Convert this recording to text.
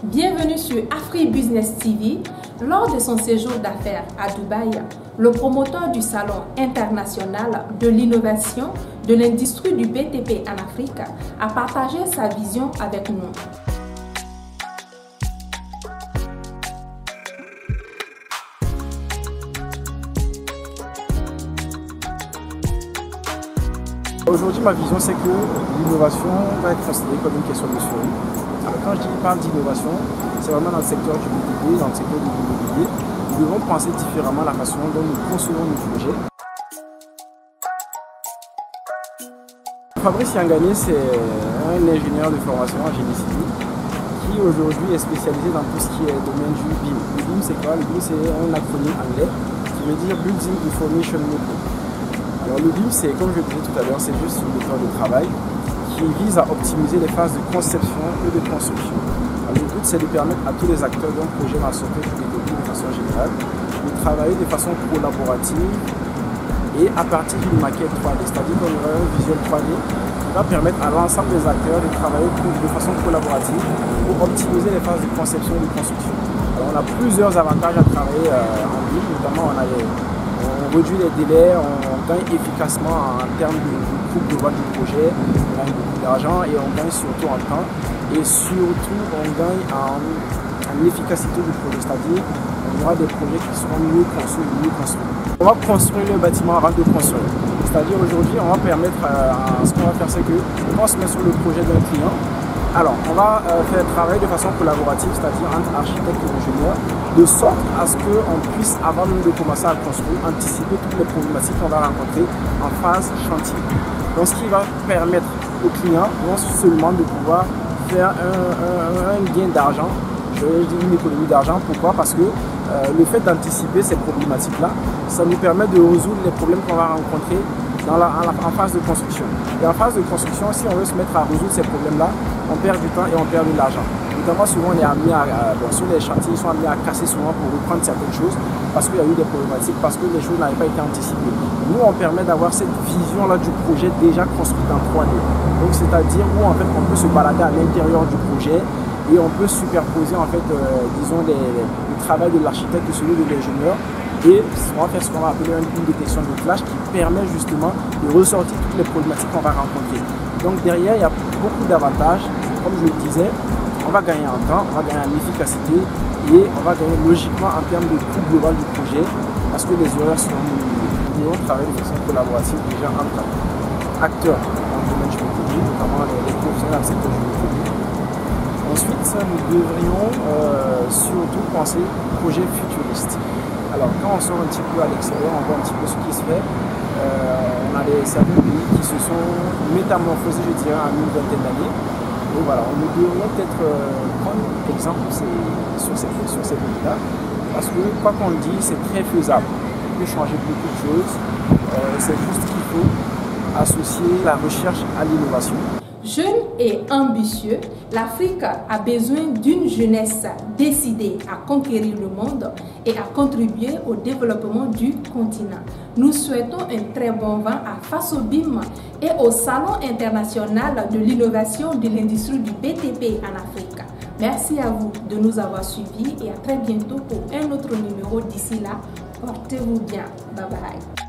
Bienvenue sur AfriBusiness TV. Lors de son séjour d'affaires à Dubaï, le promoteur du Salon international de l'innovation de l'industrie du BTP en Afrique a partagé sa vision avec nous. Aujourd'hui, ma vision, c'est que l'innovation va être considérée comme une question de survie. Alors, quand je parle d'innovation, c'est vraiment dans le secteur du BTP, dans le secteur de l'immobilier. Nous devons penser différemment la façon dont nous concevons nos projets. Fabrice Yangani, c'est un ingénieur de formation en génie civil qui aujourd'hui est spécialisé dans tout ce qui est domaine du BIM. Le BIM, c'est quoi? Le BIM, c'est un acronyme anglais qui veut dire Building Information Model. Alors le BIM, c'est, comme je le disais tout à l'heure, c'est juste une méthode de travail qui vise à optimiser les phases de conception et de construction. Alors, le but, c'est de permettre à tous les acteurs d'un projet dans le secteur du BTP de façon générale de travailler de façon collaborative et à partir d'une maquette 3D, c'est-à-dire qu'on aura un visuel 3D qui va permettre à l'ensemble des acteurs de travailler de façon collaborative pour optimiser les phases de conception et de construction. Alors, on a plusieurs avantages à travailler en BIM, notamment on réduit les délais, on gagne efficacement en termes de coût global du projet, on gagne beaucoup d'argent et on gagne surtout en temps et surtout on gagne en efficacité du projet, c'est-à-dire on aura des projets qui seront mieux construits, On va construire le bâtiment avant de construire, c'est-à-dire aujourd'hui on va permettre, ce qu'on va faire c'est que on va se mettre sur le projet d'un client. Alors, on va faire travailler de façon collaborative, c'est-à-dire entre architectes et ingénieurs, de sorte à ce qu'on puisse, avant même de commencer à construire, anticiper toutes les problématiques qu'on va rencontrer en phase chantier. Donc, ce qui va permettre aux clients non seulement de pouvoir faire un gain d'argent, je vais dire une économie d'argent. Pourquoi? Parce que le fait d'anticiper ces problématiques-là, ça nous permet de résoudre les problèmes qu'on va rencontrer en phase de construction. Et en phase de construction, si on veut se mettre à résoudre ces problèmes-là, on perd du temps et on perd de l'argent. Notamment, souvent, on est amené sur les chantiers, ils sont amenés à casser souvent pour reprendre certaines choses parce qu'il y a eu des problématiques, parce que les choses n'avaient pas été anticipées. Nous, on permet d'avoir cette vision-là du projet déjà construit en 3D. Donc, c'est-à-dire où, en fait, on peut se balader à l'intérieur du projet et on peut superposer, en fait, disons, le travail de l'architecte et celui de l'ingénieur. Et on va faire ce qu'on va appeler une détection de clash qui permet justement de ressortir toutes les problématiques qu'on va rencontrer. Donc derrière, il y a beaucoup d'avantages. Comme je le disais, on va gagner en temps, on va gagner en efficacité et on va gagner logiquement en termes de coût global du projet parce que les erreurs seront minimisées. Nous devons travailler de façon collaborative déjà entre acteurs dans le domaine du BTP, notamment les professionnels dans le secteur du BTP. Ensuite, nous devrions surtout penser projet futuriste. Alors quand on sort un petit peu à l'extérieur, on voit un petit peu ce qui se fait. On a certains pays qui se sont métamorphosés, je dirais, en une vingtaine d'années. Et voilà, on devrait peut-être prendre exemple sur ces pays-là. Parce que quoi qu'on le dise, c'est très faisable. On peut changer beaucoup de choses. C'est juste qu'il faut associer la recherche à l'innovation. Jeune et ambitieux, l'Afrique a besoin d'une jeunesse décidée à conquérir le monde et à contribuer au développement du continent. Nous souhaitons un très bon vent à FASOBIM et au Salon international de l'innovation de l'industrie du BTP en Afrique. Merci à vous de nous avoir suivis et à très bientôt pour un autre numéro. D'ici là, portez-vous bien. Bye bye.